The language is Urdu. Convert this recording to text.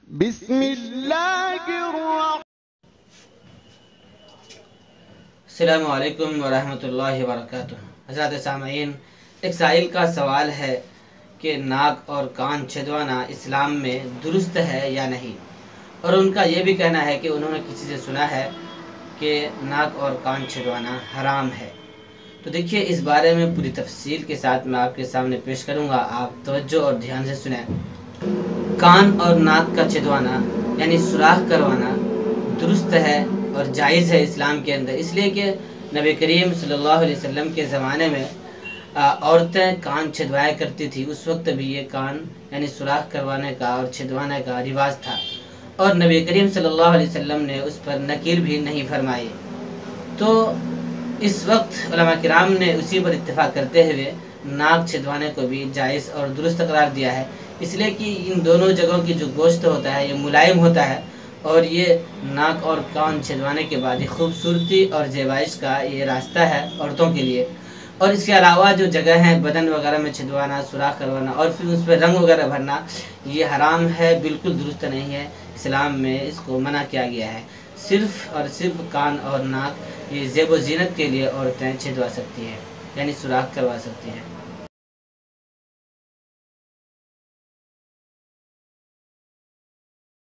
بسم اللہ الرحمن السلام علیکم ورحمۃ اللہ وبرکاتہ۔ حضرات سامعین، ایک سائل کا سوال ہے کہ ناک اور کان چھدوانا اسلام میں درست ہے یا نہیں، اور ان کا یہ بھی کہنا ہے کہ انہوں نے کسی سے سنا ہے کہ ناک اور کان چھدوانا حرام ہے۔ تو دیکھیے، اس بارے میں پوری تفصیل کے ساتھ میں آپ کے سامنے پیش کروں گا، آپ توجہ اور دھیان سے سنیں۔ کان اور ناک کا چھدوانا یعنی سوراخ کروانا درست ہے اور جائز ہے اسلام کے اندر، اس لیے کہ نبی کریم صلی اللہ علیہ وسلم کے زمانے میں عورتیں کان چھدوایا کرتی تھی۔ اس وقت بھی یہ کان یعنی سوراخ کروانے کا اور چھدوانے کا رواج تھا، اور نبی کریم صلی اللہ علیہ وسلم نے اس پر نکیر بھی نہیں فرمائی۔ تو اس وقت علماء کرام نے اسی پر اتفاق کرتے ہوئے ناک چھدوانے کو بھی جائز اور درست قرار دیا ہے، اس لیے کہ ان دونوں جگہوں کی جو گوشت ہوتا ہے یہ ملائم ہوتا ہے، اور یہ ناک اور کان چھدوانے کے بعد یہ خوبصورتی اور زیبائش کا یہ راستہ ہے عورتوں کے لیے۔ اور اس کے علاوہ جو جگہ ہیں بدن وغیرہ میں چھدوانا، سوراخ کروانا اور پھر اس پہ رنگ وغیرہ بھرنا، یہ حرام ہے، بالکل درست نہیں ہے۔ اسلام میں اس کو منع کیا گیا ہے۔ صرف اور صرف کان اور ناک یہ زیب و زینت کے لیے عورتیں چھدوا سکتی ہیں، یعنی سوراخ کروا سکتی ہیں۔